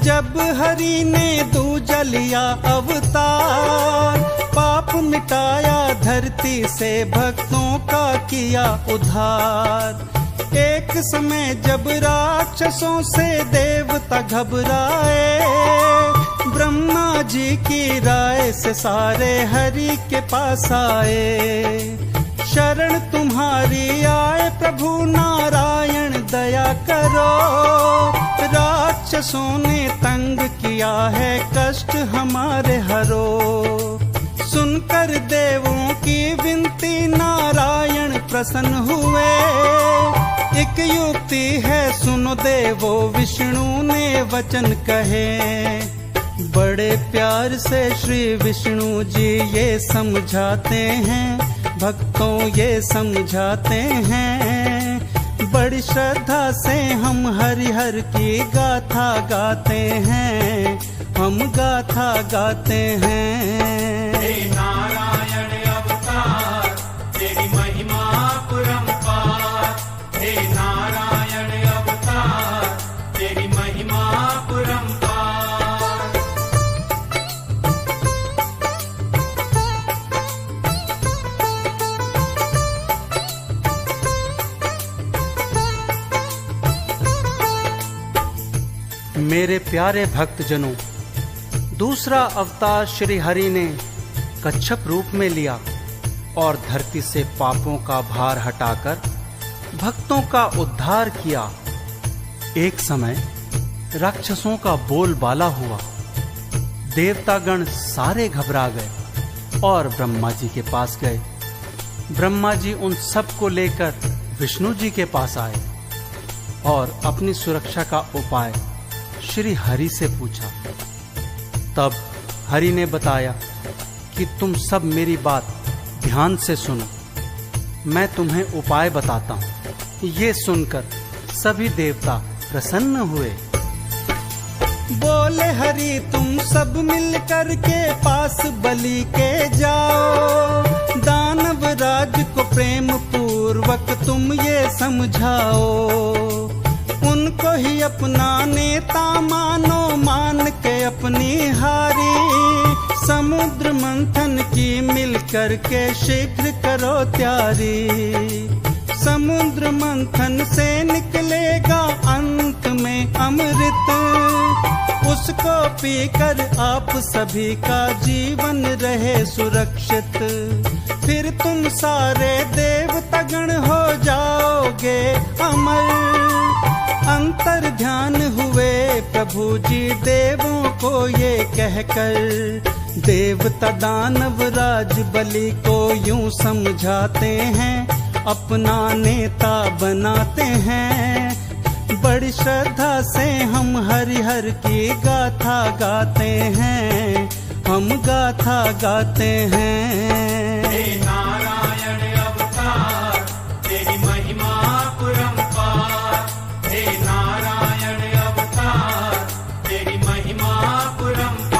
जब हरि ने दूजा लिया अवतार, पाप मिटाया धरती से भक्तों का किया उद्धार। एक समय जब राक्षसों से देवता घबराए, ब्रह्मा जी की राय से सारे हरि के पास आए। शरण तुम्हारी आए प्रभु नारायण दया करो, राक्षसों ने तंग किया है कष्ट हमारे हरो। सुनकर देवों की विनती नारायण प्रसन्न हुए, एक युक्ति है सुनो देवो विष्णु ने वचन कहे। बड़े प्यार से श्री विष्णु जी ये समझाते हैं, भक्तों ये समझाते हैं। बड़ी श्रद्धा से हम हरिहर की गाथा गाते हैं, हम गाथा गाते हैं। हे नारायण अवतार तेरी महिमा परंपार, हे नारायण अवतार तेरी महिमा परंपार। मेरे प्यारे भक्तजनों, दूसरा अवतार श्री हरि ने कच्छप रूप में लिया और धरती से पापों का भार हटाकर भक्तों का उद्धार किया। एक समय राक्षसों का बोलबाला हुआ, देवतागण सारे घबरा गए और ब्रह्मा जी के पास गए। ब्रह्मा जी उन सब को लेकर विष्णु जी के पास आए और अपनी सुरक्षा का उपाय श्री हरि से पूछा। तब हरि ने बताया कि तुम सब मेरी बात ध्यान से सुनो, मैं तुम्हें उपाय बताता हूँ। ये सुनकर सभी देवता प्रसन्न हुए। बोले हरि तुम सब मिल कर के पास बलि के जाओ, दानव राज को प्रेम पूर्वक तुम ये समझाओ। उनको ही अपना नेता मानो, मान के अपनी हारी। समुद्र मंथन की मिल कर के शीघ्र करो तैयारी। समुद्र मंथन से निकलेगा अंत में अमृत, उसको पीकर आप सभी का जीवन रहे सुरक्षित। फिर तुम सारे देवतागण हो जाओगे अमर। अंतर ध्यान हुए प्रभु जी देवों को ये कहकर, देवता दानव राज बलि को यूं समझाते हैं, अपना नेता बनाते हैं। बड़ी श्रद्धा से हम हरिहर की गाथा गाते हैं, हम गाथा गाते हैं। हे नारायण अवतार तेरी महिमा परंपार, हे नारायण अवतार तेरी महिमा परंपार।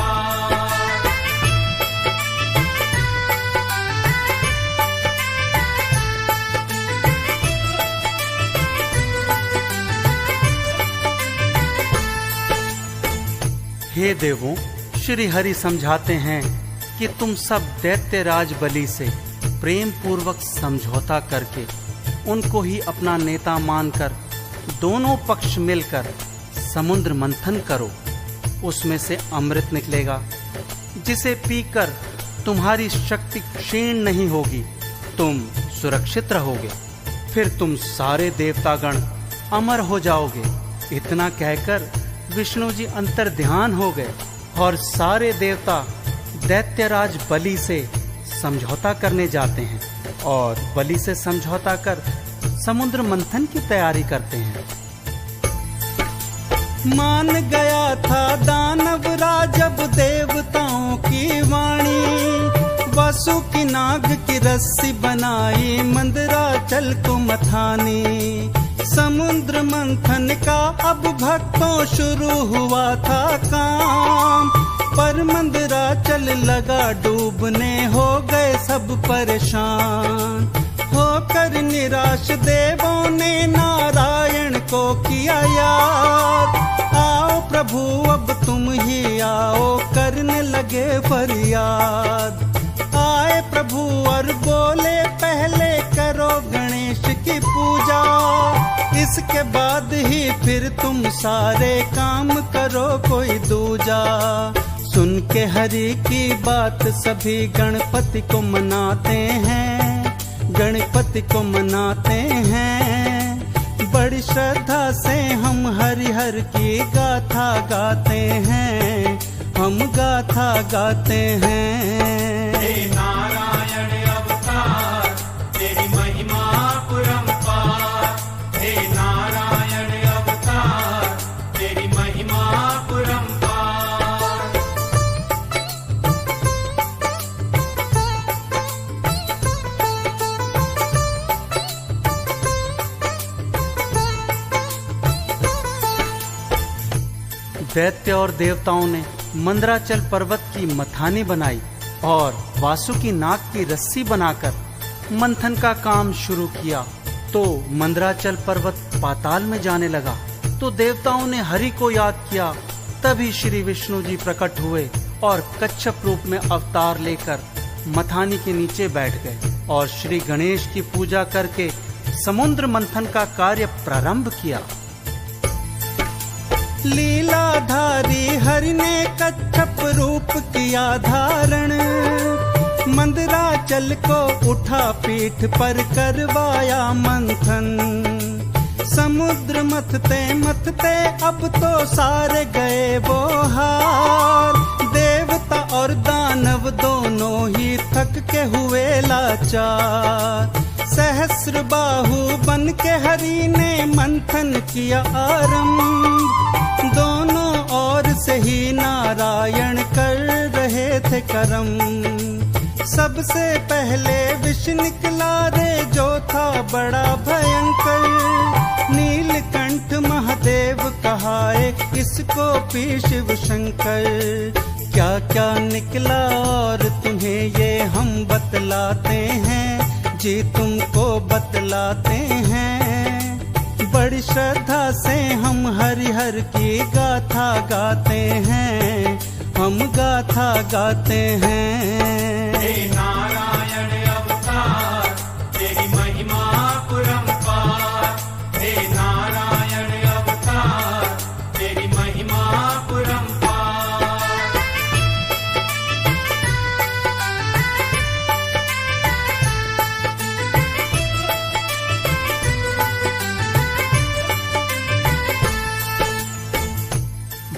हे देवों, श्री हरि समझाते हैं कि तुम सब दैत्यराज बलि से प्रेम पूर्वक समझौता करके उनको ही अपना नेता मानकर दोनों पक्ष मिलकर समुद्र मंथन करो। उसमें से अमृत निकलेगा, जिसे पीकर तुम्हारी शक्ति क्षीण नहीं होगी, तुम सुरक्षित रहोगे। फिर तुम सारे देवतागण अमर हो जाओगे। इतना कहकर विष्णु जी अंतर ध्यान हो गए और सारे देवता दैत्यराज बलि से समझौता करने जाते हैं और बलि से समझौता कर समुद्र मंथन की तैयारी करते हैं। मान गया था दानव राज अब देवताओं की वाणी, वासु की नाग की रस्सी बनाई मंदराचल को मथानी। समुद्र मंथन का अब भक्तों शुरू हुआ था काम, पर मंदराचल लगा डूबने, हो गए सब परेशान। होकर निराश देवों ने नारायण को किया याद। आओ प्रभु अब तुम ही आओ, करने लगे फरियाद। आए प्रभु और बोले पहले करो गणेश की पूजा, इसके बाद ही फिर तुम सारे काम करो कोई दूजा। सुन के हरि की बात सभी गणपति को मनाते हैं, गणपति को मनाते हैं। बड़ी श्रद्धा से हम हरिहर की गाथा गाते हैं, हम गाथा गाते हैं। हे नारायण अवतार तेरी महिमा परंपार, हे नारायण अवतार तेरी महिमा परंपार। दैत्य और देवताओं ने मंदराचल पर्वत की मथानी बनाई और वासुकी नाग की रस्सी बनाकर मंथन का काम शुरू किया। तो मंदराचल पर्वत पाताल में जाने लगा। तो देवताओं ने हरि को याद किया। तभी श्री विष्णु जी प्रकट हुए और कच्छप रूप में अवतार लेकर मथानी के नीचे बैठ गए और श्री गणेश की पूजा करके समुद्र मंथन का कार्य प्रारंभ किया। लीलाधारी हरि ने कच्छप रूप किया धारण, मंदराचल को उठा पीठ पर करवाया मंथन। समुद्र मथते मथते अब तो सारे गए वो हार, देवता और दानव दोनों ही थक के हुए लाचार। सहस्र बाहु बन के हरि ने मंथन किया आरंभ, दोनों ओर से ही नारायण कर रहे थे करम। सबसे पहले विष निकला रे जो था बड़ा भयंकर, नीलकंठ महादेव कहाए इसको पी शिव शंकर। क्या क्या निकला और तुम्हें ये हम बतलाते हैं जी, तुमको बतलाते हैं। बड़ी श्रद्धा से हम हरिहर की गाथा गाते हैं, हम गाथा गाते हैं। हे नारायण अवतार तेरी महिमा परंपार, हे नारायण अवतार तेरी महिमा परंपार।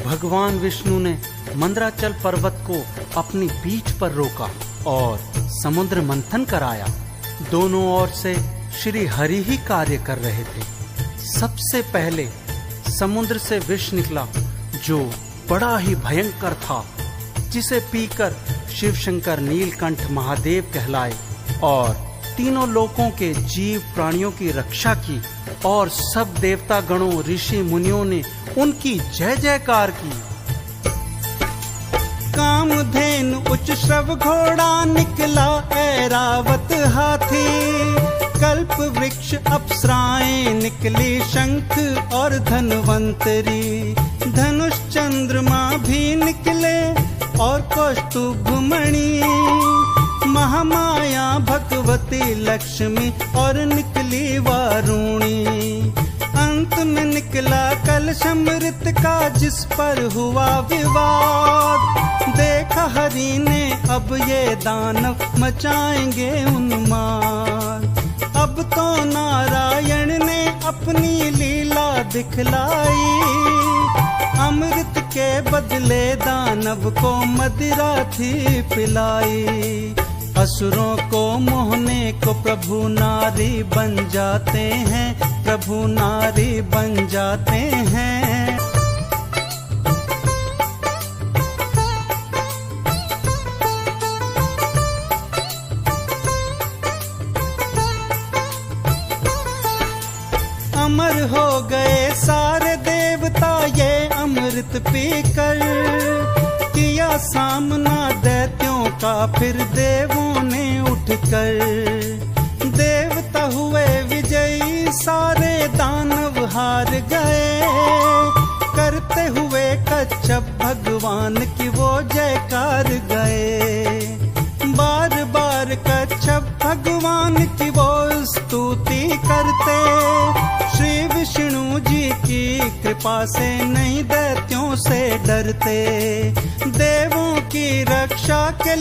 भगवान विष्णु ने मंदराचल पर्वत को अपनी पीठ पर रोका और समुद्र मंथन कराया। दोनों ओर से श्री हरि ही कार्य कर रहे थे। सबसे पहले समुद्र से विष निकला जो बड़ा ही भयंकर था, जिसे पीकर शिव शंकर नीलकंठ महादेव कहलाए और तीनों लोकों के जीव प्राणियों की रक्षा की। और सब देवता गणों ऋषि मुनियों ने उनकी जय जयकार की। कामधेनु उच्च श्रव घोड़ा निकला ऐरावत हाथी, कल्प वृक्ष अप्सराएं निकली शंख और धनवंतरी। धनुष चंद्रमा भी निकले और कौस्तुभ मणि, महामाया भगवती लक्ष्मी और निकली वारुणी। अंत में निकला कलशमृत का जिस पर हुआ विवाद, देखा हरि ने अब ये दानव मचाएंगे उन्माद। अब तो नारायण ने अपनी लीला दिखलाई, अमृत के बदले दानव को मदिरा थी पिलाई। असुरों को मोहने को प्रभु नारी बन जाते हैं, प्रभु नारी बन जाते हैं। अमर हो गए सारे देवता ये अमृत पीकर, किया सामना दैत्यों का फिर देवों ने उठकर। देवता हुए विजयी, सारे दानव हार गए। करते हुए कच्छप भगवान की वो जयकार गए। बार बार कच्छप भगवान की वो स्तुति करते। श्री विष्णु जी की कृपा से नहीं दैत्यों से डरते। देवों की रक्षा के